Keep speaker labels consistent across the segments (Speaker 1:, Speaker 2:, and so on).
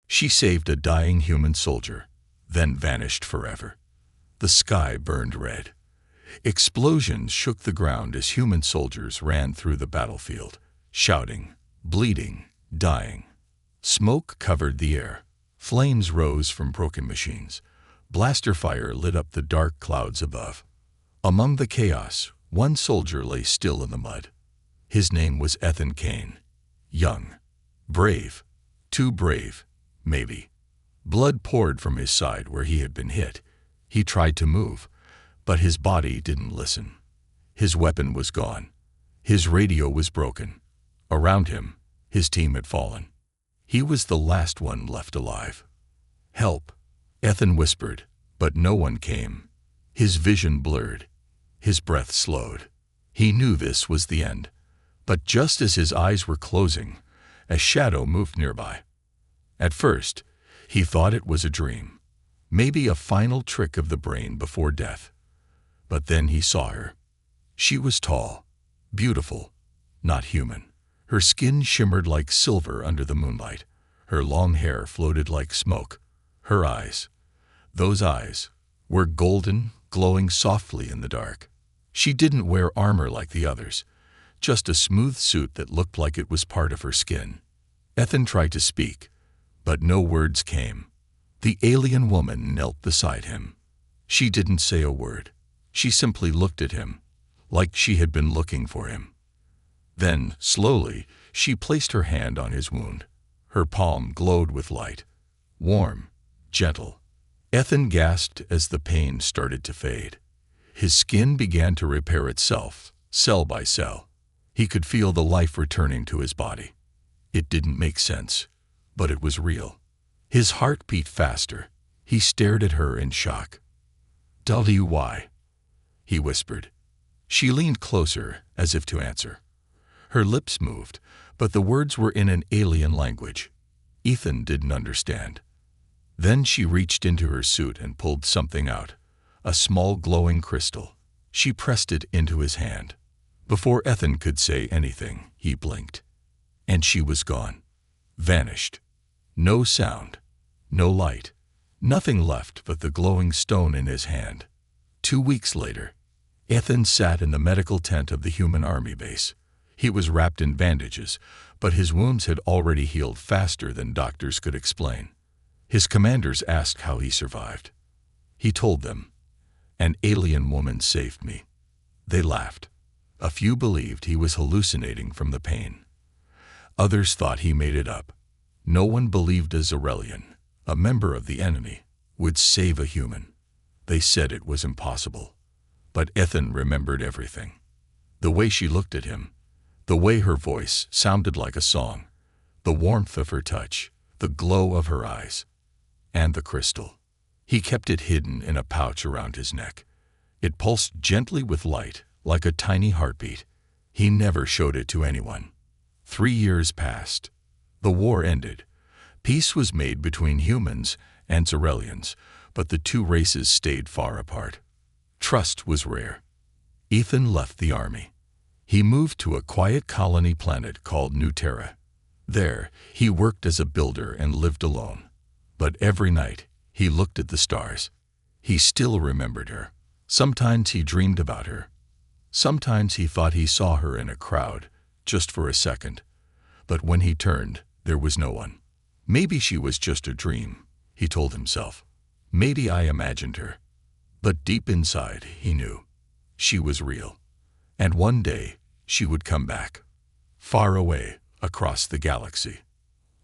Speaker 1: She saved a dying human soldier, then vanished forever. The sky burned red. Explosions shook the ground as human soldiers ran through the battlefield, shouting, bleeding, dying. Smoke covered the air. Flames rose from broken machines. Blaster fire lit up the dark clouds above. Among the chaos, one soldier lay still in the mud. His name was Ethan Kane. Young. Brave. Too brave, maybe. Blood poured from his side where he had been hit. He tried to move, but his body didn't listen. His weapon was gone. His radio was broken. Around him, his team had fallen. He was the last one left alive. "Help," Ethan whispered, but no one came. His vision blurred. His breath slowed. He knew this was the end. But just as his eyes were closing, a shadow moved nearby. At first, he thought it was a dream, maybe a final trick of the brain before death. But then he saw her. She was tall, beautiful, not human. Her skin shimmered like silver under the moonlight. Her long hair floated like smoke. Her eyes, those eyes, were golden, glowing softly in the dark. She didn't wear armor like the others, just a smooth suit that looked like it was part of her skin. Ethan tried to speak, but no words came. The alien woman knelt beside him. She didn't say a word. She simply looked at him, like she had been looking for him. Then, slowly, she placed her hand on his wound. Her palm glowed with light. Warm, gentle. Ethan gasped as the pain started to fade. His skin began to repair itself, cell by cell. He could feel the life returning to his body. It didn't make sense, but it was real. His heart beat faster. He stared at her in shock. "WY?" he whispered. She leaned closer, as if to answer. Her lips moved, but the words were in an alien language. Ethan didn't understand. Then she reached into her suit and pulled something out, a small glowing crystal. She pressed it into his hand. Before Ethan could say anything, he blinked. And she was gone. Vanished. No sound, no light, nothing left but the glowing stone in his hand. 2 weeks later, Ethan sat in the medical tent of the human army base. He was wrapped in bandages, but his wounds had already healed faster than doctors could explain. His commanders asked how he survived. He told them, "An alien woman saved me." They laughed. A few believed he was hallucinating from the pain. Others thought he made it up. No one believed a Zarelian, a member of the enemy, would save a human. They said it was impossible. But Ethan remembered everything. The way she looked at him, the way her voice sounded like a song, the warmth of her touch, the glow of her eyes, and the crystal. He kept it hidden in a pouch around his neck. It pulsed gently with light, like a tiny heartbeat. He never showed it to anyone. 3 years passed. The war ended. Peace was made between humans and Zarelians, but the two races stayed far apart. Trust was rare. Ethan left the army. He moved to a quiet colony planet called New Terra. There, he worked as a builder and lived alone. But every night, he looked at the stars. He still remembered her. Sometimes he dreamed about her. Sometimes he thought he saw her in a crowd, just for a second. But when he turned, there was no one. Maybe she was just a dream, he told himself. Maybe I imagined her. But deep inside, he knew. She was real. And one day, she would come back. Far away, across the galaxy.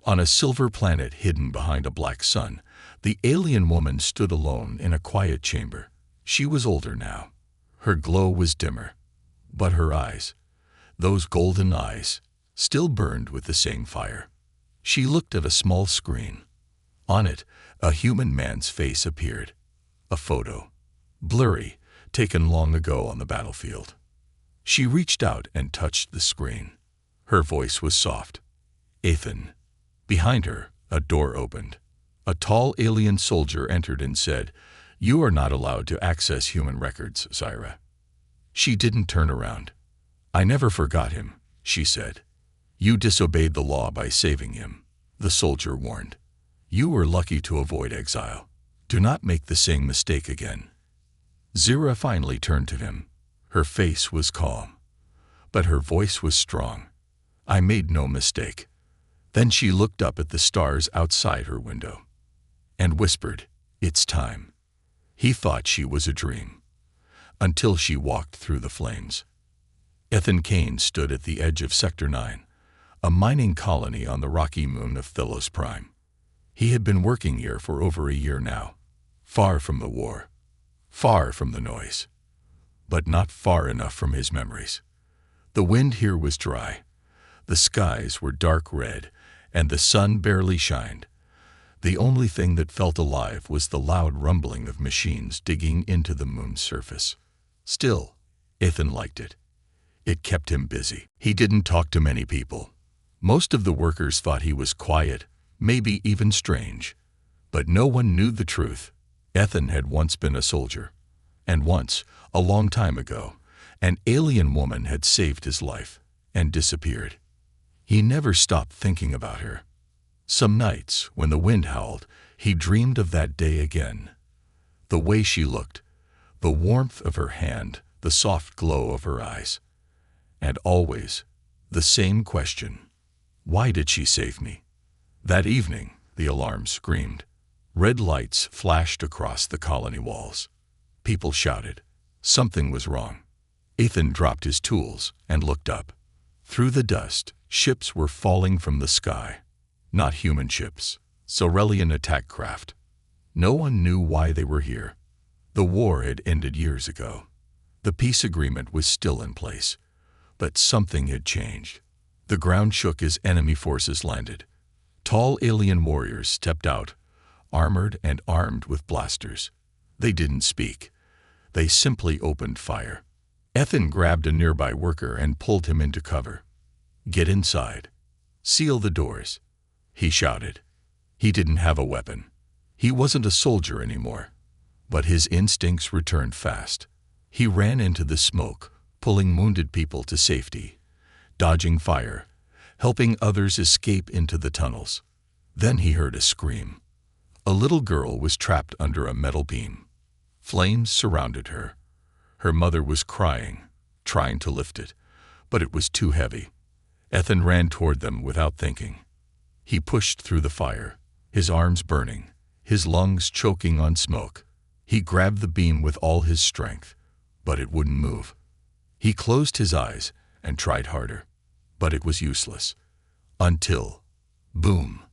Speaker 1: On a silver planet hidden behind a black sun, the alien woman stood alone in a quiet chamber. She was older now. Her glow was dimmer. But her eyes, those golden eyes, still burned with the same fire. She looked at a small screen. On it, a human man's face appeared. A photo. Blurry, taken long ago on the battlefield. She reached out and touched the screen. Her voice was soft. "Ethan." Behind her, a door opened. A tall alien soldier entered and said, "You are not allowed to access human records, Syra." She didn't turn around. "I never forgot him," she said. "You disobeyed the law by saving him," the soldier warned. You were lucky to avoid exile. Do not make the same mistake again." Zira finally turned to him. Her face was calm, but her voice was strong. "I made no mistake." Then she looked up at the stars outside her window and whispered, "It's time." He thought she was a dream, until she walked through the flames. Ethan Kane stood at the edge of Sector 9, a mining colony on the rocky moon of Thylos Prime. He had been working here for over a year now, far from the war, far from the noise, but not far enough from his memories. The wind here was dry, the skies were dark red, and the sun barely shined. The only thing that felt alive was the loud rumbling of machines digging into the moon's surface. Still, Ethan liked it. It kept him busy. He didn't talk to many people. Most of the workers thought he was quiet, maybe even strange. But no one knew the truth. Ethan had once been a soldier. And once, a long time ago, an alien woman had saved his life and disappeared. He never stopped thinking about her. Some nights, when the wind howled, he dreamed of that day again. The way she looked, the warmth of her hand, the soft glow of her eyes. And always, the same question: why did she save me? That evening, the alarm screamed. Red lights flashed across the colony walls. People shouted. Something was wrong. Ethan dropped his tools and looked up. Through the dust, ships were falling from the sky. Not human ships, Sorelian attack craft. No one knew why they were here. The war had ended years ago. The peace agreement was still in place. But something had changed. The ground shook as enemy forces landed. Tall alien warriors stepped out, armored and armed with blasters. They didn't speak. They simply opened fire. Ethan grabbed a nearby worker and pulled him into cover. "Get inside. Seal the doors," he shouted. He didn't have a weapon. He wasn't a soldier anymore. But his instincts returned fast. He ran into the smoke, pulling wounded people to safety, dodging fire, helping others escape into the tunnels. Then he heard a scream. A little girl was trapped under a metal beam. Flames surrounded her. Her mother was crying, trying to lift it, but it was too heavy. Ethan ran toward them without thinking. He pushed through the fire, his arms burning, his lungs choking on smoke. He grabbed the beam with all his strength, but it wouldn't move. He closed his eyes and tried harder, but it was useless. Until, boom,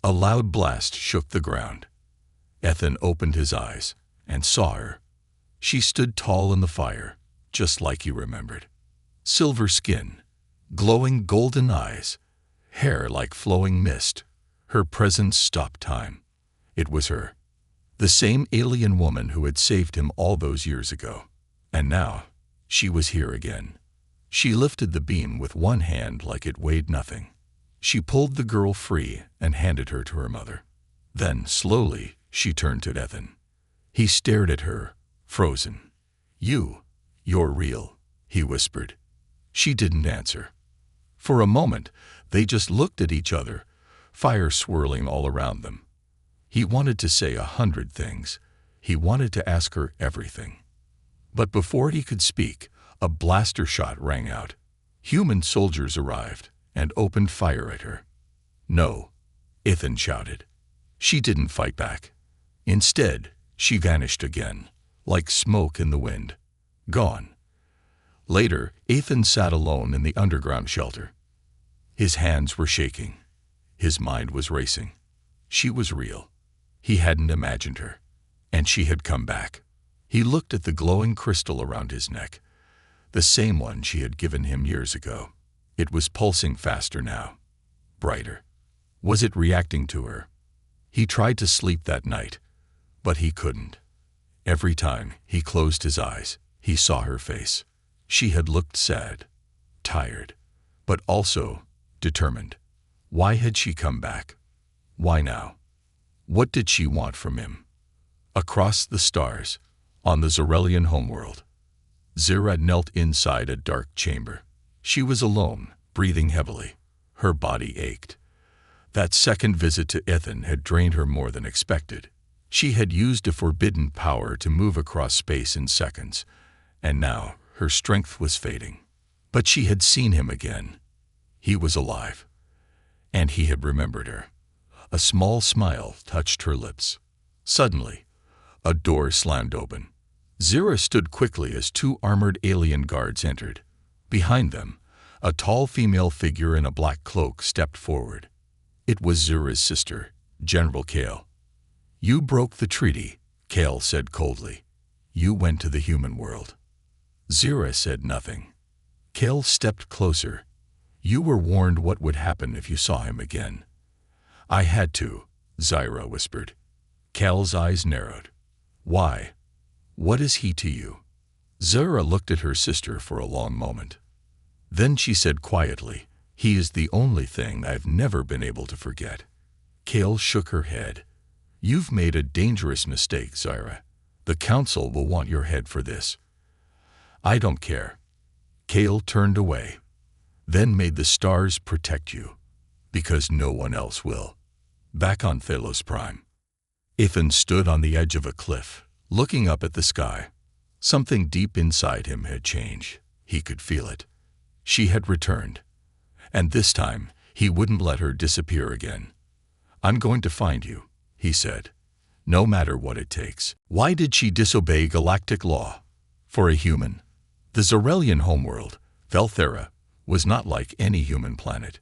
Speaker 1: a loud blast shook the ground. Ethan opened his eyes and saw her. She stood tall in the fire, just like he remembered. Silver skin, glowing golden eyes, hair like flowing mist. Her presence stopped time. It was her, the same alien woman who had saved him all those years ago. And now, she was here again. She lifted the beam with one hand like it weighed nothing. She pulled the girl free and handed her to her mother. Then, slowly, she turned to Ethan. He stared at her, frozen. You're real," he whispered. She didn't answer. For a moment, they just looked at each other, fire swirling all around them. He wanted to say 100 things. He wanted to ask her everything. But before he could speak, a blaster shot rang out. Human soldiers arrived and opened fire at her. "No," Ethan shouted. She didn't fight back. Instead, she vanished again, like smoke in the wind. Gone. Later, Ethan sat alone in the underground shelter. His hands were shaking. His mind was racing. She was real. He hadn't imagined her. And she had come back. He looked at the glowing crystal around his neck, the same one she had given him years ago. It was pulsing faster now, brighter. Was it reacting to her? He tried to sleep that night, but he couldn't. Every time he closed his eyes, he saw her face. She had looked sad, tired, but also determined. Why had she come back? Why now? What did she want from him? Across the stars, on the Zorelian homeworld, Zira knelt inside a dark chamber. She was alone, breathing heavily. Her body ached. That second visit to Ethan had drained her more than expected. She had used a forbidden power to move across space in seconds, and now her strength was fading. But she had seen him again. He was alive, and he had remembered her. A small smile touched her lips. Suddenly, a door slammed open. Zira stood quickly as two armored alien guards entered. Behind them, a tall female figure in a black cloak stepped forward. It was Zira's sister, General Kale. "You broke the treaty," Kale said coldly. "You went to the human world." Zira said nothing. Kale stepped closer. "You were warned what would happen if you saw him again." "I had to," Zira whispered. Kale's eyes narrowed. "Why? What is he to you?" Zira looked at her sister for a long moment. Then she said quietly, "He is the only thing I've never been able to forget." Kale shook her head. "You've made a dangerous mistake, Zira. The Council will want your head for this." "I don't care." Kale turned away. "Then may the stars protect you, because no one else will." Back on Thalos Prime, Ethan stood on the edge of a cliff, looking up at the sky. Something deep inside him had changed. He could feel it. She had returned. And this time, he wouldn't let her disappear again. "I'm going to find you," he said, "no matter what it takes." Why did she disobey galactic law? For a human. The Zarelian homeworld, Velthera, was not like any human planet.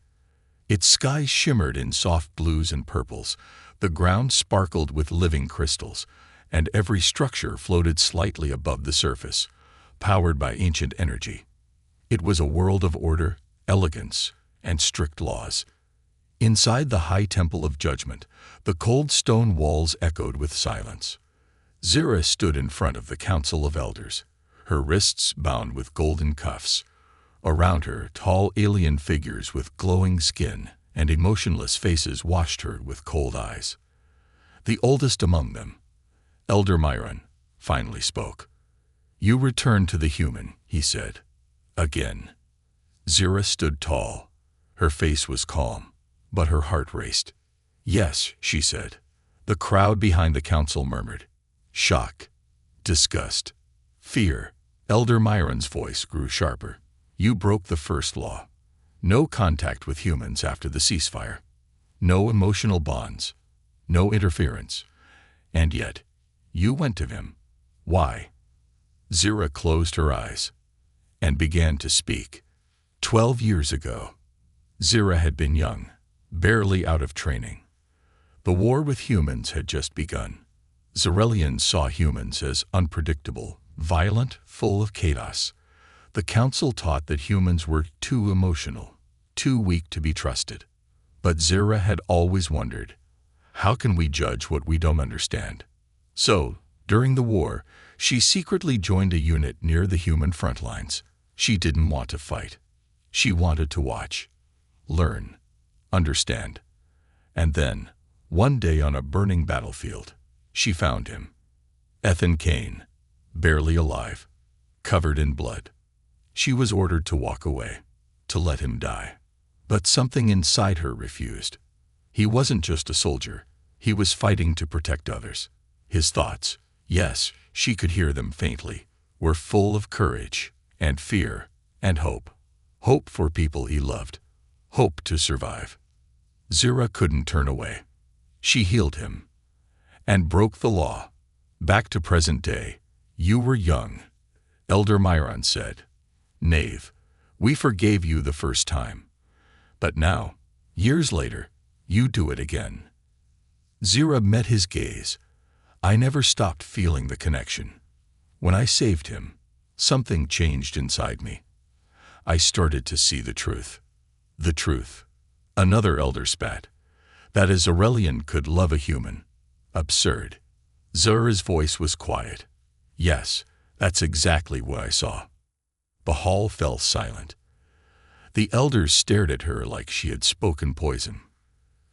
Speaker 1: Its skies shimmered in soft blues and purples, the ground sparkled with living crystals, and every structure floated slightly above the surface, powered by ancient energy. It was a world of order, elegance, and strict laws. Inside the high temple of judgment, the cold stone walls echoed with silence. Zira stood in front of the council of elders, her wrists bound with golden cuffs. Around her, tall alien figures with glowing skin and emotionless faces watched her with cold eyes. The oldest among them, Elder Myron, finally spoke. "You return to the human," he said. Again. Zira stood tall. Her face was calm, but her heart raced. "Yes," she said. The crowd behind the council murmured. Shock, disgust, fear. Elder Myron's voice grew sharper. "You broke the first law. No contact with humans after the ceasefire. No emotional bonds. No interference. And yet, you went to him. Why?" Zira closed her eyes and began to speak. 12 years ago, Zira had been young, barely out of training. The war with humans had just begun. Zarelians saw humans as unpredictable, violent, full of chaos. The council taught that humans were too emotional, too weak to be trusted. But Zira had always wondered, how can we judge what we don't understand? So, during the war, she secretly joined a unit near the human front lines. She didn't want to fight. She wanted to watch, learn, understand. And then, one day on a burning battlefield, she found him. Ethan Kane, barely alive, covered in blood. She was ordered to walk away, to let him die. But something inside her refused. He wasn't just a soldier. He was fighting to protect others. His thoughts, yes, she could hear them faintly, were full of courage and fear and hope. Hope for people he loved. Hope to survive. Zira couldn't turn away. She healed him and broke the law. Back to present day. "You were young," Elder Myron said. "Knave, we forgave you the first time. But now, years later, you do it again." Zira met his gaze. "I never stopped feeling the connection. When I saved him, something changed inside me. I started to see the truth." The truth. Another elder spat. That a Zarelian could love a human. Absurd. Zira's voice was quiet. "Yes, that's exactly what I saw." The hall fell silent. The elders stared at her like she had spoken poison.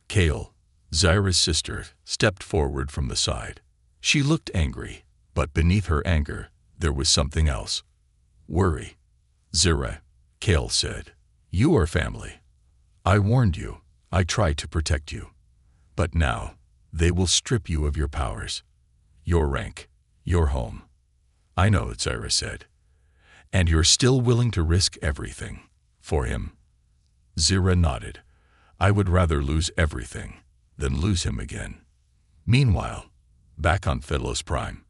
Speaker 1: Kale, Zira's sister, stepped forward from the side. She looked angry, but beneath her anger, there was something else. Worry. "Zira," Kale said, "you are family. I warned you. I tried to protect you. But now, they will strip you of your powers, your rank, your home. I know, Zyra said. And you're still willing to risk everything for him? Zyra nodded. I would rather lose everything than lose him again. Meanwhile, back on Felos Prime,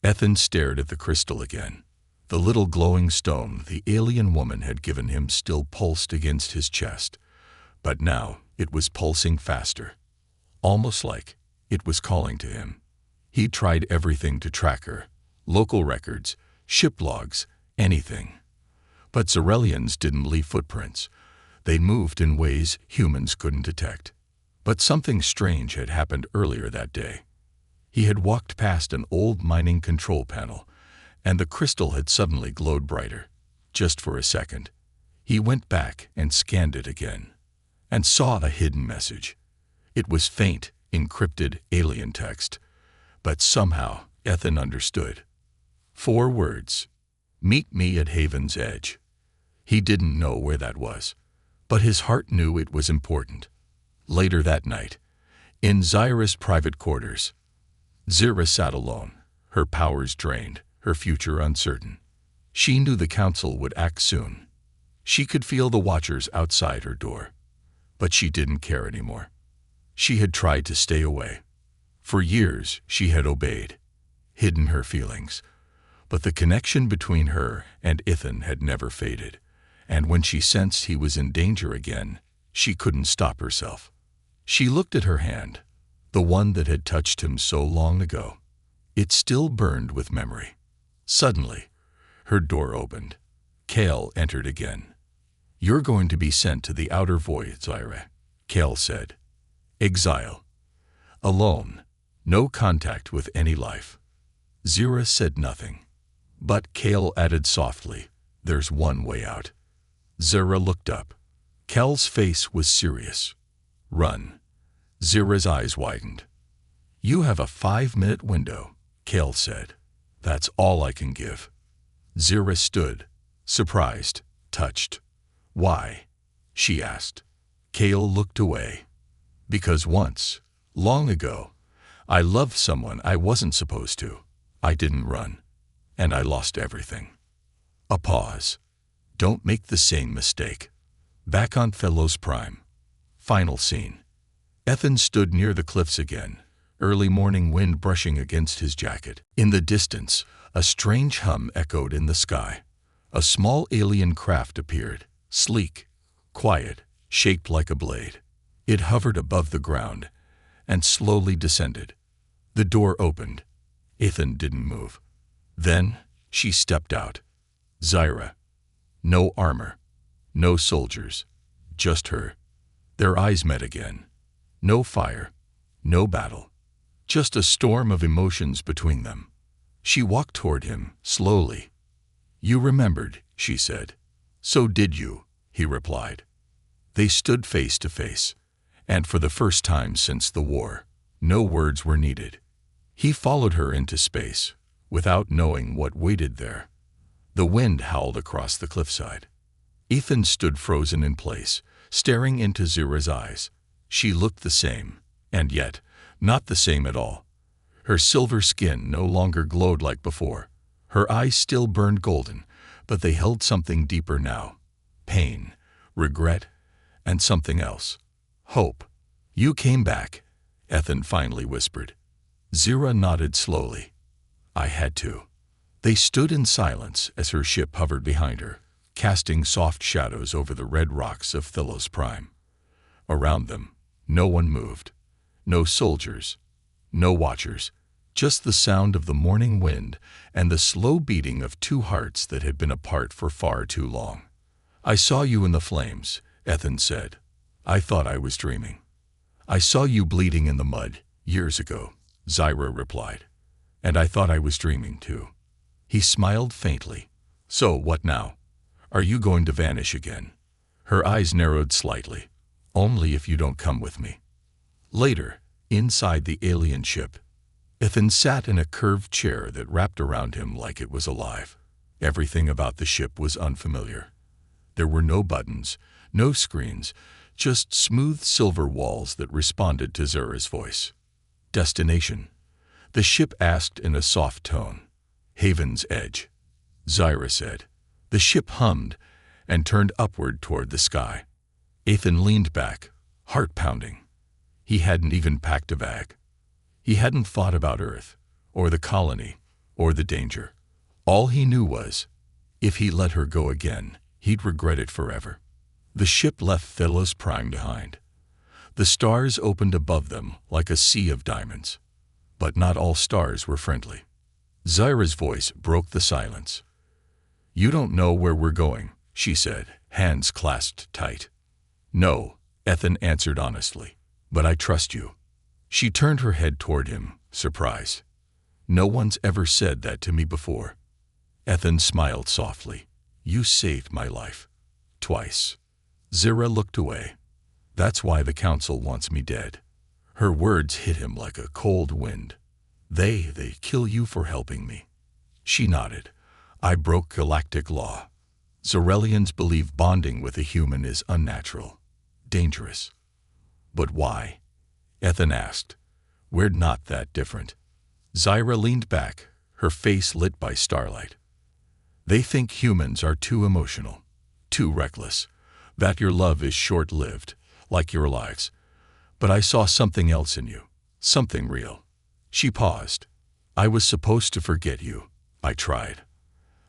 Speaker 1: Ethan stared at the crystal again. The little glowing stone the alien woman had given him still pulsed against his chest, but now it was pulsing faster, almost like it was calling to him. He tried everything to track her, local records, ship logs, anything. But Zarelians didn't leave footprints. They moved in ways humans couldn't detect. But something strange had happened earlier that day. He had walked past an old mining control panel, and the crystal had suddenly glowed brighter, just for a second. He went back and scanned it again, and saw a hidden message. It was faint, encrypted alien text, but somehow Ethan understood. 4 words: meet me at Haven's Edge. He didn't know where that was, but his heart knew it was important. Later that night, in Zyra's private quarters, Zyra sat alone, her powers drained, her future uncertain. She knew the council would act soon. She could feel the watchers outside her door, but she didn't care anymore. She had tried to stay away. For years she had obeyed, hidden her feelings, but the connection between her and Ethan had never faded, and when she sensed he was in danger again, she couldn't stop herself. She looked at her hand, the one that had touched him so long ago. It still burned with memory. Suddenly, her door opened. Kale entered again. You're going to be sent to the outer void, Zyra, Kale said. Exile. Alone. No contact with any life. Zyra said nothing. But Kale added softly, there's one way out. Zyra looked up. Kale's face was serious. Run. Zyra's eyes widened. You have a 5-minute window, Kale said. That's all I can give. Zyra stood, surprised, touched. Why? She asked. Kale looked away. Because once, long ago, I loved someone I wasn't supposed to. I didn't run, and I lost everything. A pause. Don't make the same mistake. Back on Felos Prime. Final scene. Ethan stood near the cliffs again, early morning wind brushing against his jacket. In the distance, a strange hum echoed in the sky. A small alien craft appeared, sleek, quiet, shaped like a blade. It hovered above the ground and slowly descended. The door opened. Ethan didn't move. Then she stepped out. Zyra. No armor, no soldiers, just her. Their eyes met again. No fire, no battle, just a storm of emotions between them. She walked toward him, slowly. You remembered, she said. So did you, he replied. They stood face to face, and for the first time since the war, no words were needed. He followed her into space, without knowing what waited there. The wind howled across the cliffside. Ethan stood frozen in place, staring into Zyra's eyes. She looked the same, and yet not the same at all. Her silver skin no longer glowed like before. Her eyes still burned golden, but they held something deeper now. Pain, regret, and something else. Hope. You came back, Ethan finally whispered. Zyra nodded slowly. I had to. They stood in silence as her ship hovered behind her, casting soft shadows over the red rocks of Felos Prime. Around them, no one moved. No soldiers, no watchers, just the sound of the morning wind and the slow beating of 2 hearts that had been apart for far too long. I saw you in the flames, Ethan said. I thought I was dreaming. I saw you bleeding in the mud, years ago, Zyra replied. And I thought I was dreaming too. He smiled faintly. So what now? Are you going to vanish again? Her eyes narrowed slightly. Only if you don't come with me. Later, inside the alien ship, Ethan sat in a curved chair that wrapped around him like it was alive. Everything about the ship was unfamiliar. There were no buttons, no screens, just smooth silver walls that responded to Zura's voice. Destination? The ship asked in a soft tone. Haven's Edge, Zyra said. The ship hummed and turned upward toward the sky. Ethan leaned back, heart pounding. He hadn't even packed a bag. He hadn't thought about Earth, or the colony, or the danger. All he knew was, if he let her go again, he'd regret it forever. The ship left Thelos Prime behind. The stars opened above them like a sea of diamonds. But not all stars were friendly. Zyra's voice broke the silence. "You don't know where we're going," she said, hands clasped tight. "No," Ethan answered honestly, "but I trust you." She turned her head toward him, surprised. "No one's ever said that to me before." Ethan smiled softly. "You saved my life. Twice." Zyra looked away. "That's why the council wants me dead." Her words hit him like a cold wind. They kill you for helping me." She nodded. "I broke galactic law. Zorelians believe bonding with a human is unnatural, dangerous." "But why?" Ethan asked. "We're not that different." Zyra leaned back, her face lit by starlight. "They think humans are too emotional, too reckless, that your love is short-lived, like your lives. But I saw something else in you, something real." She paused. "I was supposed to forget you. I tried.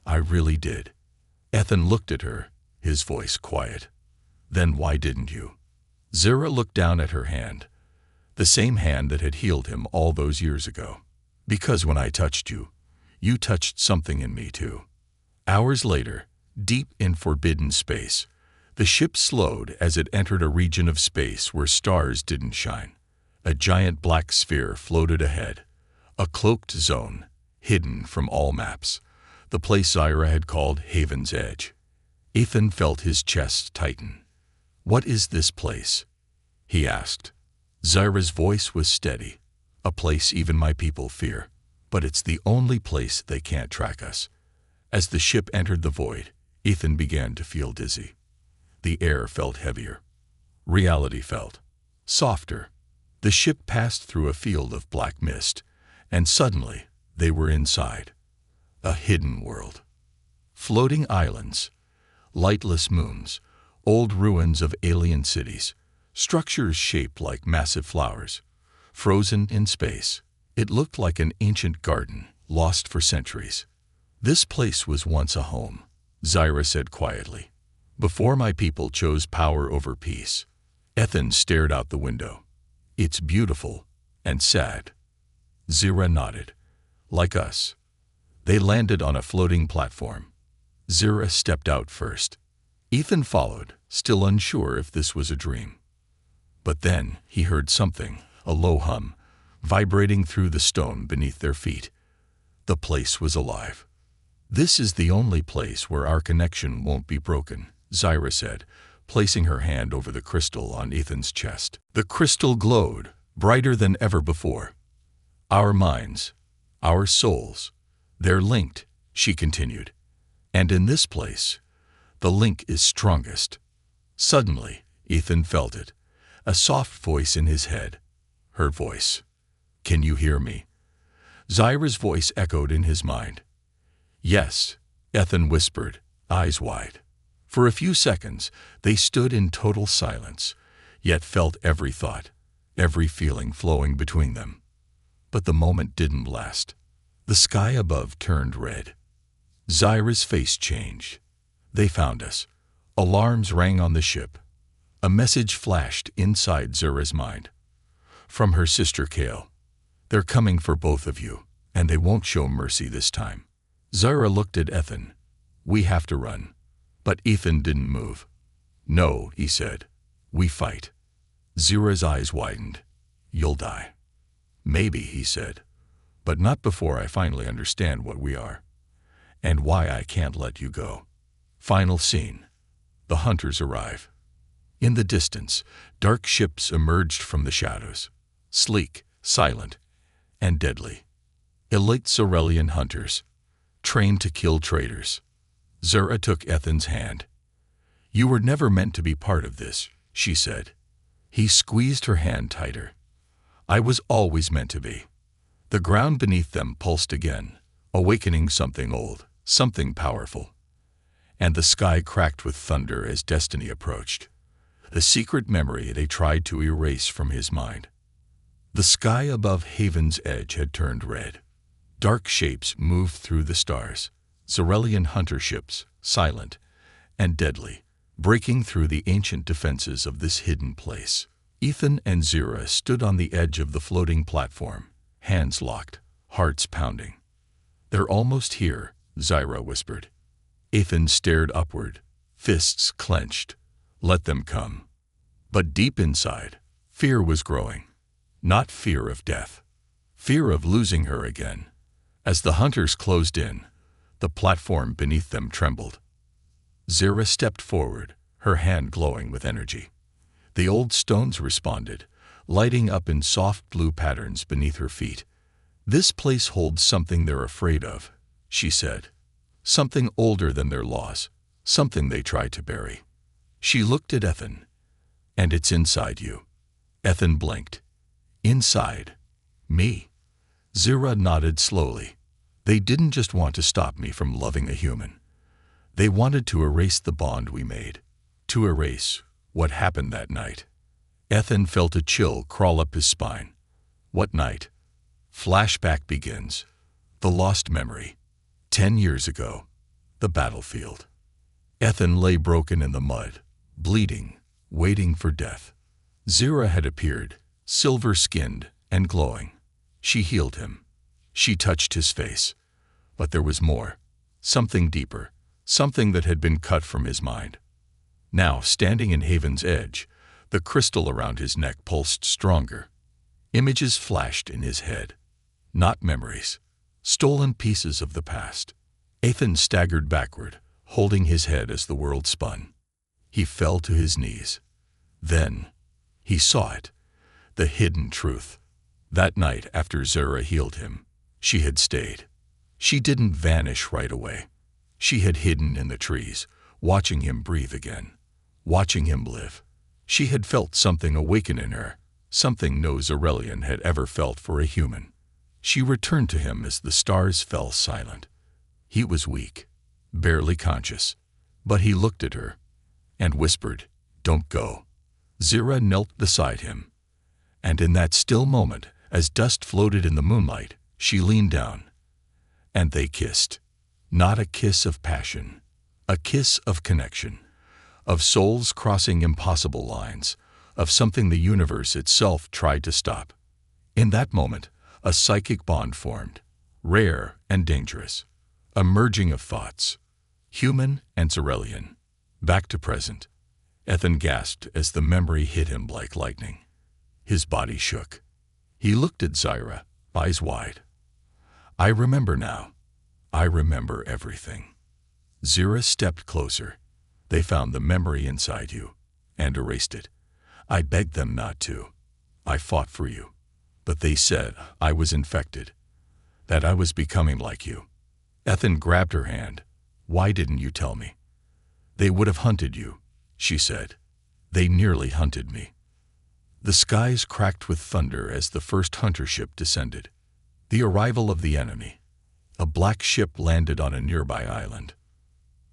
Speaker 1: I really did." Ethan looked at her, his voice quiet. "Then why didn't you?" Zyra looked down at her hand, the same hand that had healed him all those years ago. "Because when I touched you, you touched something in me too." Hours later, deep in forbidden space, the ship slowed as it entered a region of space where stars didn't shine. A giant black sphere floated ahead, a cloaked zone, hidden from all maps, the place Zyra had called Haven's Edge. Ethan felt his chest tighten. "What is this place?" he asked. Zyra's voice was steady. "A place even my people fear, but it's the only place they can't track us." As the ship entered the void, Ethan began to feel dizzy. The air felt heavier. Reality felt softer. The ship passed through a field of black mist, and suddenly they were inside. A hidden world. Floating islands, lightless moons, old ruins of alien cities, structures shaped like massive flowers, frozen in space. It looked like an ancient garden, lost for centuries. "This place was once a home," Zyra said quietly, "before my people chose power over peace." Ethan stared out the window. "It's beautiful and sad." Zyra nodded. "Like us." They landed on a floating platform. Zyra stepped out first. Ethan followed, still unsure if this was a dream. But then he heard something, a low hum, vibrating through the stone beneath their feet. The place was alive. "This is the only place where our connection won't be broken," Zyra said, placing her hand over the crystal on Ethan's chest. The crystal glowed, brighter than ever before. "Our minds, our souls, they're linked," she continued. "And in this place, the link is strongest." Suddenly, Ethan felt it, a soft voice in his head. Her voice. "Can you hear me?" Zyra's voice echoed in his mind. "Yes," Ethan whispered, eyes wide. For a few seconds, they stood in total silence, yet felt every thought, every feeling flowing between them. But the moment didn't last. The sky above turned red. Zyra's face changed. "They found us." Alarms rang on the ship. A message flashed inside Zyra's mind. From her sister Kale. "They're coming for both of you, and they won't show mercy this time." Zyra looked at Ethan. "We have to run." But Ethan didn't move. "No," he said. "We fight." Zyra's eyes widened. "You'll die." "Maybe," he said, "but not before I finally understand what we are, and why I can't let you go." Final scene. The hunters arrive. In the distance, dark ships emerged from the shadows, sleek, silent, and deadly. Elite Zorelian hunters, trained to kill traitors. Zyra took Ethan's hand. "You were never meant to be part of this," she said. He squeezed her hand tighter. I was always meant to be. The ground beneath them pulsed again, awakening something old, something powerful. And the sky cracked with thunder as destiny approached, the secret memory they tried to erase from his mind. The sky above Haven's edge had turned red. Dark shapes moved through the stars, Zarelian hunter ships, silent and deadly, breaking through the ancient defenses of this hidden place. Ethan and Zira stood on the edge of the floating platform, hands locked, hearts pounding. They're almost here, Zira whispered. Ethan stared upward, fists clenched. Let them come. But deep inside, fear was growing. Not fear of death. Fear of losing her again. As the hunters closed in, the platform beneath them trembled. Zira stepped forward, her hand glowing with energy. The old stones responded, lighting up in soft blue patterns beneath her feet. This place holds something they're afraid of, she said. Something older than their laws, something they tried to bury. She looked at Ethan. And it's inside you. Ethan blinked. Inside? Me? Zira nodded slowly. They didn't just want to stop me from loving a human. They wanted to erase the bond we made. To erase what happened that night. Ethan felt a chill crawl up his spine. What night? Flashback begins. The lost memory. 10 years ago. The battlefield. Ethan lay broken in the mud, bleeding, waiting for death. Zira had appeared, silver-skinned and glowing. She healed him. She touched his face. But there was more. Something deeper. Something that had been cut from his mind. Now, standing in Haven's edge, the crystal around his neck pulsed stronger. Images flashed in his head. Not memories. Stolen pieces of the past. Ethan staggered backward, holding his head as the world spun. He fell to his knees. Then, he saw it. The hidden truth. That night after Zira healed him, she had stayed. She didn't vanish right away. She had hidden in the trees, watching him breathe again. Watching him live. She had felt something awaken in her, something no Zarelian had ever felt for a human. She returned to him as the stars fell silent. He was weak, barely conscious, but he looked at her and whispered, "Don't go." Zira knelt beside him, and in that still moment, as dust floated in the moonlight, she leaned down, and they kissed. Not a kiss of passion, a kiss of connection, of souls crossing impossible lines, of something the universe itself tried to stop. In that moment, a psychic bond formed, rare and dangerous, a merging of thoughts, human and Zarelian, back to present. Ethan gasped as the memory hit him like lightning. His body shook. He looked at Zira, eyes wide. "I remember now. I remember everything." Zira stepped closer. "They found the memory inside you and erased it. I begged them not to. I fought for you. But they said I was infected, that I was becoming like you." Ethan grabbed her hand. "Why didn't you tell me?" "They would have hunted you," she said. "They nearly hunted me." The skies cracked with thunder as the first hunter ship descended. The arrival of the enemy. A black ship landed on a nearby island.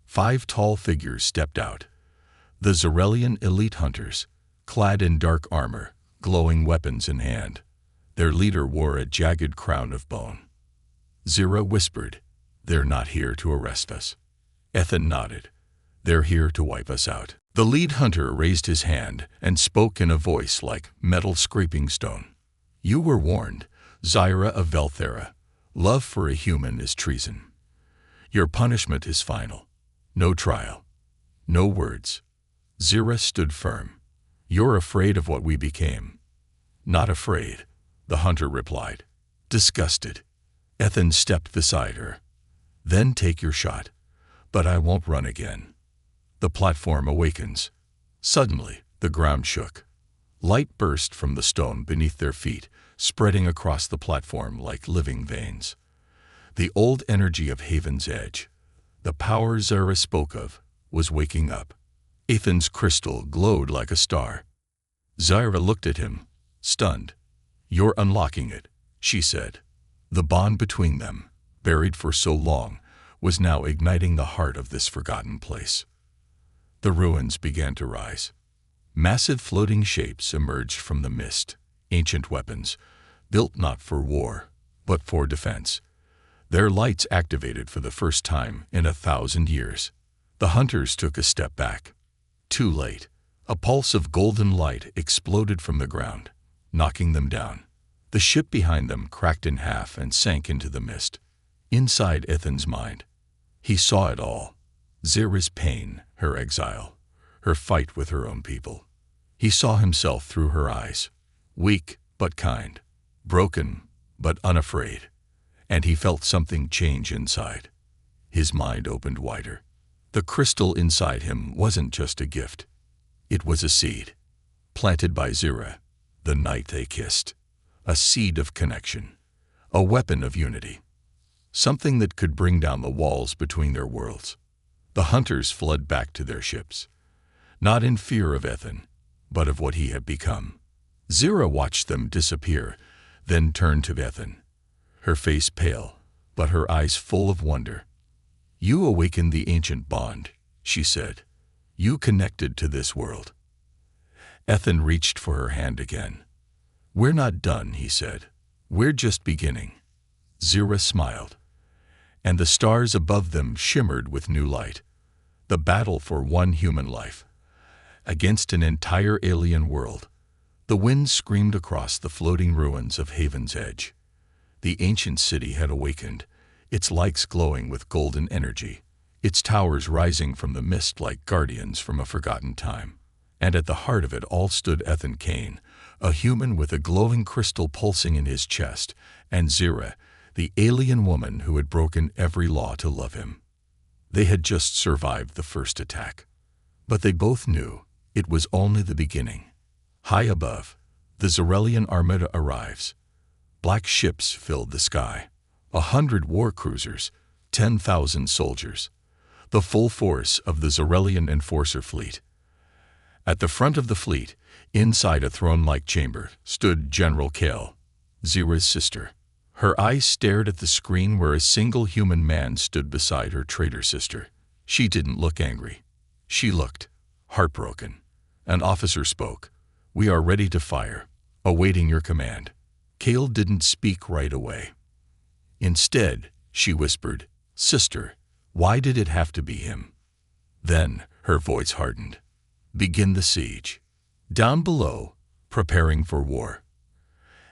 Speaker 1: 5 tall figures stepped out. The Zarelian elite hunters, clad in dark armor, glowing weapons in hand. Their leader wore a jagged crown of bone. Zira whispered, "They're not here to arrest us." Ethan nodded. "They're here to wipe us out." The lead hunter raised his hand and spoke in a voice like metal scraping stone. "You were warned, Zira of Velthera. Love for a human is treason. Your punishment is final. No trial. No words." Zira stood firm. "You're afraid of what we became." "Not afraid," the hunter replied. Disgusted. Ethan stepped beside her. "Then take your shot. But I won't run again." The platform awakens. Suddenly, the ground shook. Light burst from the stone beneath their feet, spreading across the platform like living veins. The old energy of Haven's edge, the power Zira spoke of, was waking up. Ethan's crystal glowed like a star. Zyra looked at him, stunned. "You're unlocking it," she said. The bond between them, buried for so long, was now igniting the heart of this forgotten place. The ruins began to rise. Massive floating shapes emerged from the mist, ancient weapons, built not for war, but for defense. Their lights activated for the first time in 1,000 years. The hunters took a step back. Too late. A pulse of golden light exploded from the ground, knocking them down. The ship behind them cracked in half and sank into the mist. Inside Ethan's mind, he saw it all. Zyra's pain, her exile, her fight with her own people. He saw himself through her eyes, weak but kind, broken but unafraid. And he felt something change inside. His mind opened wider. The crystal inside him wasn't just a gift. It was a seed, planted by Zyra, the night they kissed. A seed of connection, a weapon of unity. Something that could bring down the walls between their worlds. The hunters fled back to their ships, not in fear of Ethan, but of what he had become. Zyra watched them disappear, then turned to Ethan, her face pale, but her eyes full of wonder. "You awakened the ancient bond," she said. "You connected to this world." Ethan reached for her hand again. "We're not done," he said. "We're just beginning." Zyra smiled, and the stars above them shimmered with new light. The battle for one human life against an entire alien world. The wind screamed across the floating ruins of Haven's Edge. The ancient city had awakened, its lights glowing with golden energy, its towers rising from the mist like guardians from a forgotten time. And at the heart of it all stood Ethan Kane, a human with a glowing crystal pulsing in his chest, and Zyra, the alien woman who had broken every law to love him. They had just survived the first attack. But they both knew it was only the beginning. High above, the Zarelian armada arrives. Black ships filled the sky. 100 war cruisers, 10,000 soldiers. The full force of the Zarelian enforcer fleet. At the front of the fleet, inside a throne-like chamber, stood General Kale, Zyra's sister. Her eyes stared at the screen where a single human man stood beside her traitor sister. She didn't look angry. She looked heartbroken. An officer spoke. "We are ready to fire, awaiting your command." Kale didn't speak right away. Instead, she whispered, "Sister, why did it have to be him?" Then her voice hardened. "Begin the siege." Down below, preparing for war.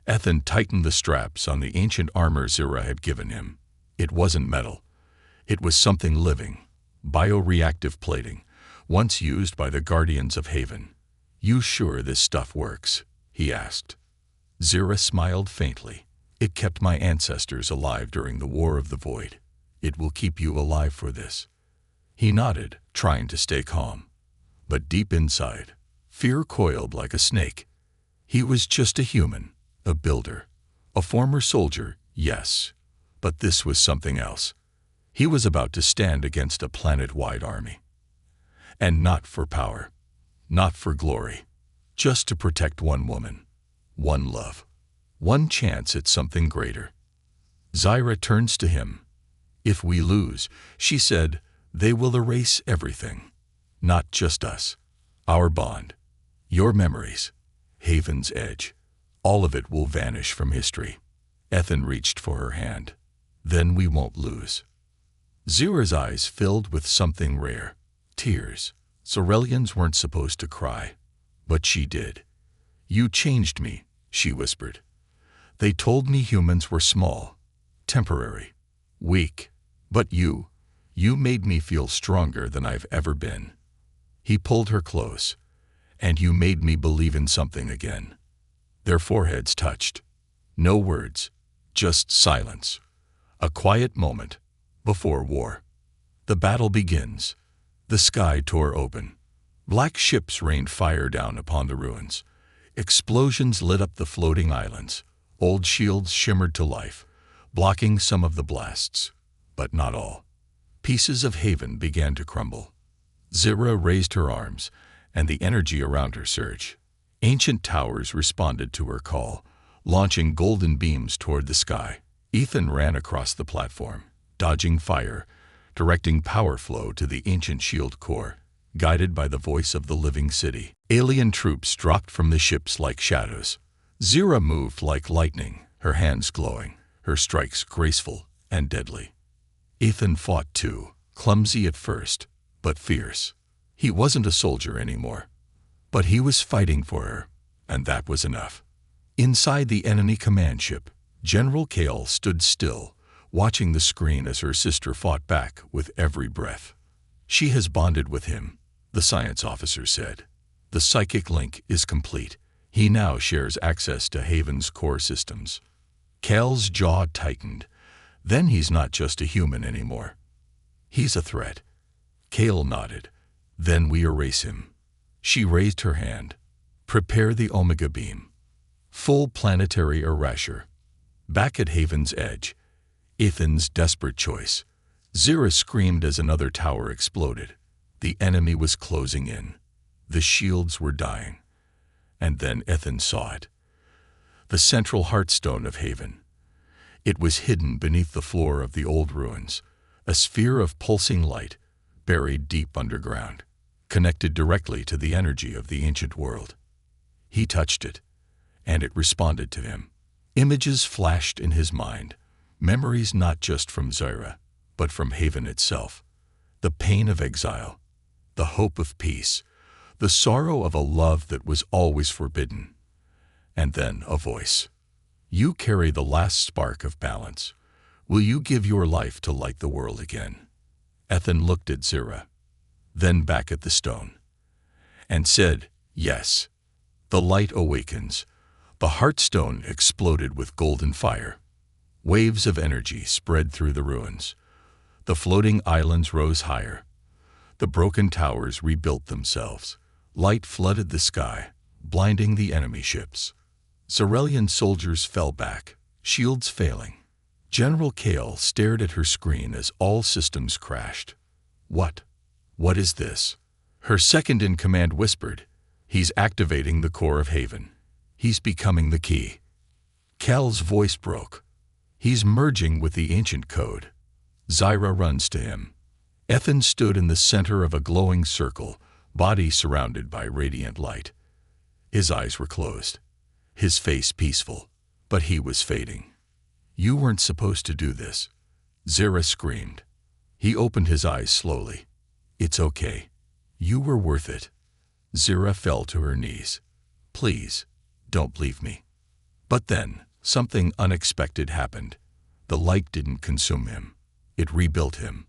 Speaker 1: Ethan tightened the straps on the ancient armor Zyra had given him. It wasn't metal. It was something living, bioreactive plating, once used by the Guardians of Haven. "You sure this stuff works?" he asked. Zyra smiled faintly. "It kept my ancestors alive during the War of the Void. It will keep you alive for this." He nodded, trying to stay calm. But deep inside, fear coiled like a snake. He was just a human, a builder, a former soldier, yes, but this was something else. He was about to stand against a planet-wide army. And not for power, not for glory, just to protect one woman, one love, one chance at something greater. Zyra turns to him. "If we lose," she said, "they will erase everything. Not just us, our bond, your memories, Haven's Edge. All of it will vanish from history." Ethan reached for her hand. "Then we won't lose." Zyra's eyes filled with something rare, tears. Zarelians weren't supposed to cry, but she did. "You changed me," she whispered. "They told me humans were small, temporary, weak, but you made me feel stronger than I've ever been." He pulled her close. "And you made me believe in something again." Their foreheads touched. No words, just silence. A quiet moment before war. The battle begins. The sky tore open. Black ships rained fire down upon the ruins. Explosions lit up the floating islands. Old shields shimmered to life, blocking some of the blasts, but not all. Pieces of Haven began to crumble. Zira raised her arms, and the energy around her surged. Ancient towers responded to her call, launching golden beams toward the sky. Ethan ran across the platform, dodging fire, directing power flow to the ancient shield core, guided by the voice of the living city. Alien troops dropped from the ships like shadows. Zira moved like lightning, her hands glowing, her strikes graceful and deadly. Ethan fought too, clumsy at first, but fierce. He wasn't a soldier anymore, but he was fighting for her, and that was enough. Inside the enemy command ship, General Kale stood still, watching the screen as her sister fought back with every breath. She has bonded with him, the science officer said. The psychic link is complete. He now shares access to Haven's core systems. Kale's jaw tightened. Then he's not just a human anymore. He's a threat. Kale nodded. Then we erase him. She raised her hand. Prepare the Omega beam. Full planetary erasure. Back at Haven's edge, Ethan's desperate choice. Zira screamed as another tower exploded. The enemy was closing in. The shields were dying. And then Ethan saw it. The central heartstone of Haven. It was hidden beneath the floor of the old ruins, a sphere of pulsing light, buried deep underground, connected directly to the energy of the ancient world. He touched it, and it responded to him. Images flashed in his mind, memories not just from Zira, but from Haven itself. The pain of exile, the hope of peace, the sorrow of a love that was always forbidden. And then a voice. You carry the last spark of balance. Will you give your life to light the world again? Ethan looked at Zira, then back at the stone, and said, yes. The light awakens. The heartstone exploded with golden fire. Waves of energy spread through the ruins. The floating islands rose higher. The broken towers rebuilt themselves. Light flooded the sky, blinding the enemy ships. Zarelian soldiers fell back, shields failing. General Kale stared at her screen as all systems crashed. What? What is this? Her second-in-command whispered, he's activating the core of Haven. He's becoming the key. Kale's voice broke. He's merging with the ancient code. Zira runs to him. Ethan stood in the center of a glowing circle, body surrounded by radiant light. His eyes were closed, his face peaceful, but he was fading. You weren't supposed to do this, Zira screamed. He opened his eyes slowly. It's okay. You were worth it. Zira fell to her knees. Please, don't leave me. But then, something unexpected happened. The light didn't consume him. It rebuilt him.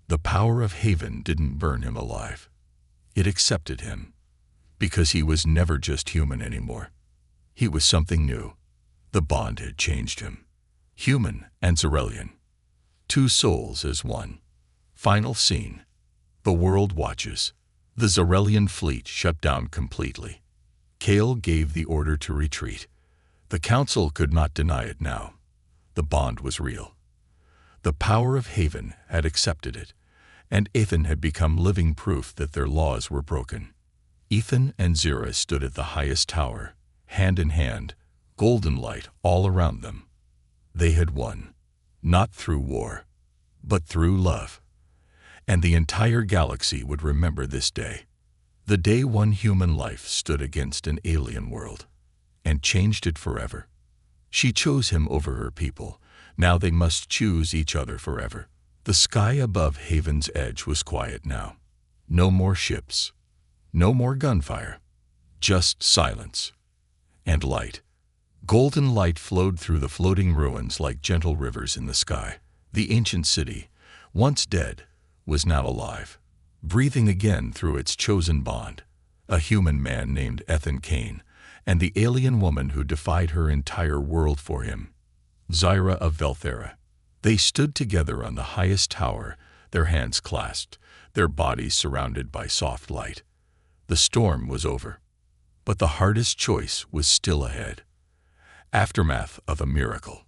Speaker 1: The power of Haven didn't burn him alive. It accepted him, because he was never just human anymore. He was something new. The bond had changed him. Human and Zarelian. Two souls as one. Final scene. The world watches. The Zarelian fleet shut down completely. Kale gave the order to retreat. The council could not deny it now. The bond was real. The power of Haven had accepted it, and Ethan had become living proof that their laws were broken. Ethan and Zira stood at the highest tower, hand in hand, golden light all around them. They had won, not through war, but through love. And the entire galaxy would remember this day. The day one human life stood against an alien world, and changed it forever. She chose him over her people. Now they must choose each other forever. The sky above Haven's edge was quiet now. No more ships. No more gunfire. Just silence. And light. Golden light flowed through the floating ruins like gentle rivers in the sky. The ancient city, once dead, was now alive, breathing again through its chosen bond. A human man named Ethan Kane, and the alien woman who defied her entire world for him, Zira of Velthera. They stood together on the highest tower, their hands clasped, their bodies surrounded by soft light. The storm was over, but the hardest choice was still ahead. Aftermath of a miracle.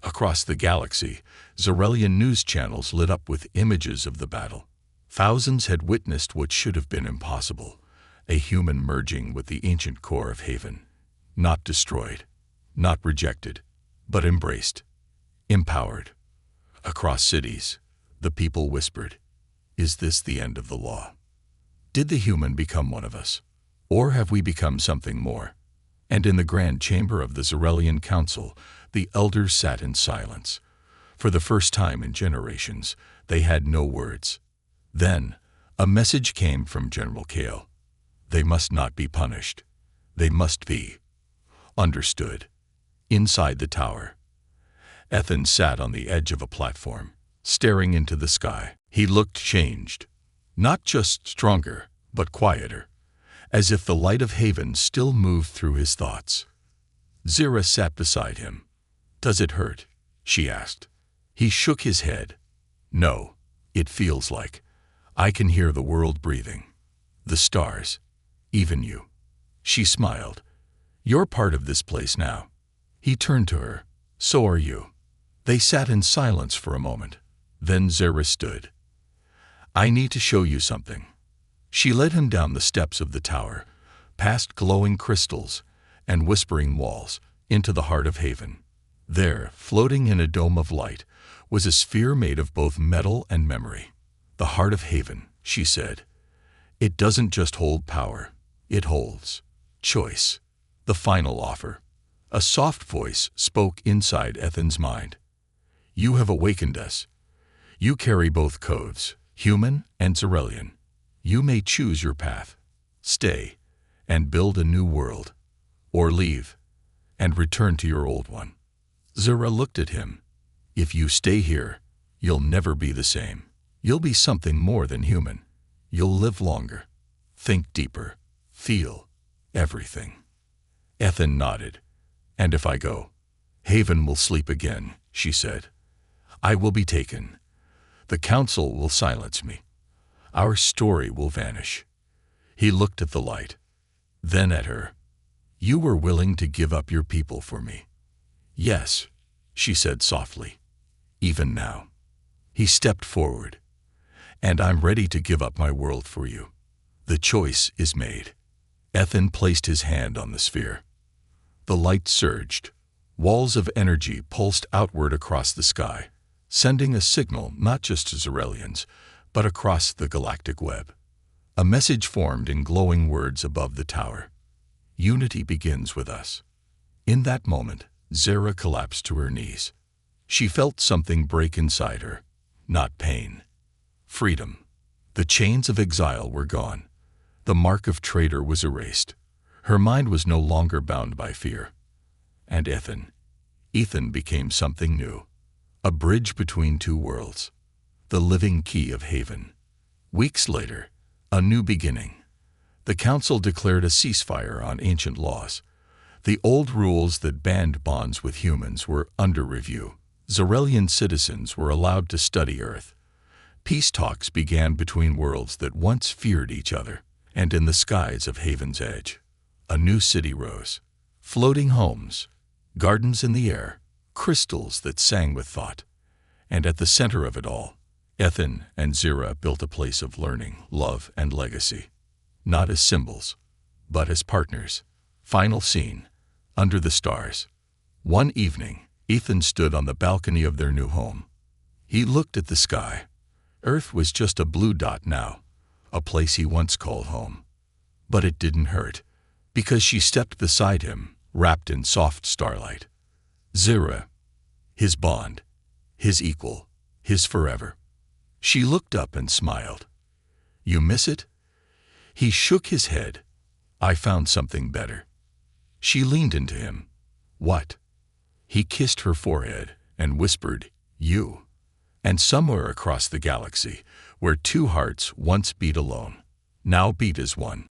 Speaker 1: Across the galaxy, Zarelian news channels lit up with images of the battle. Thousands had witnessed what should have been impossible, a human merging with the ancient core of Haven. Not destroyed, not rejected, but embraced, empowered. Across cities, the people whispered, "Is this the end of the law? Did the human become one of us? Or have we become something more?" And in the grand chamber of the Zarelian Council, the elders sat in silence. For the first time in generations, they had no words. Then, a message came from General Kale. They must not be punished. They must be understood. Inside the tower, Ethan sat on the edge of a platform, staring into the sky. He looked changed, not just stronger, but quieter, as if the light of Haven still moved through his thoughts. Zira sat beside him. "Does it hurt?" she asked. He shook his head. "No, it feels like I can hear the world breathing. The stars, even you." She smiled. "You're part of this place now." He turned to her. "So are you." They sat in silence for a moment. Then Zira stood. "I need to show you something." She led him down the steps of the tower, past glowing crystals and whispering walls, into the heart of Haven. There, floating in a dome of light, was a sphere made of both metal and memory. "The heart of Haven," she said. "It doesn't just hold power. It holds choice. The final offer." A soft voice spoke inside Ethan's mind. "You have awakened us. You carry both codes, human and Zarelian. You may choose your path. Stay and build a new world, or leave and return to your old one." Zira looked at him. "If you stay here, you'll never be the same. You'll be something more than human. You'll live longer, think deeper, feel everything." Ethan nodded. "And if I go, Haven will sleep again," she said. "I will be taken. The council will silence me. Our story will vanish." He looked at the light, then at her. "You were willing to give up your people for me." "Yes," she said softly. "Even now." He stepped forward. "And I'm ready to give up my world for you. The choice is made." Ethan placed his hand on the sphere. The light surged. Walls of energy pulsed outward across the sky, sending a signal not just to Zarelians, but across the galactic web. A message formed in glowing words above the tower. "Unity begins with us." In that moment, Zira collapsed to her knees. She felt something break inside her. Not pain. Freedom. The chains of exile were gone. The mark of traitor was erased. Her mind was no longer bound by fear. And Ethan became something new. A bridge between two worlds. The living key of Haven. Weeks later, a new beginning. The council declared a ceasefire on ancient laws. The old rules that banned bonds with humans were under review. Zarelian citizens were allowed to study Earth. Peace talks began between worlds that once feared each other. And in the skies of Haven's Edge, a new city rose. Floating homes, gardens in the air, crystals that sang with thought. And at the center of it all, Ethan and Zira built a place of learning, love, and legacy. Not as symbols, but as partners. Final scene. Under the stars. One evening, Ethan stood on the balcony of their new home. He looked at the sky. Earth was just a blue dot now, a place he once called home. But it didn't hurt, because she stepped beside him, wrapped in soft starlight. Zira, his bond, his equal, his forever. She looked up and smiled. "You miss it?" He shook his head. "I found something better." She leaned into him. "What?" He kissed her forehead and whispered, "You." And somewhere across the galaxy, where two hearts once beat alone, now beat as one.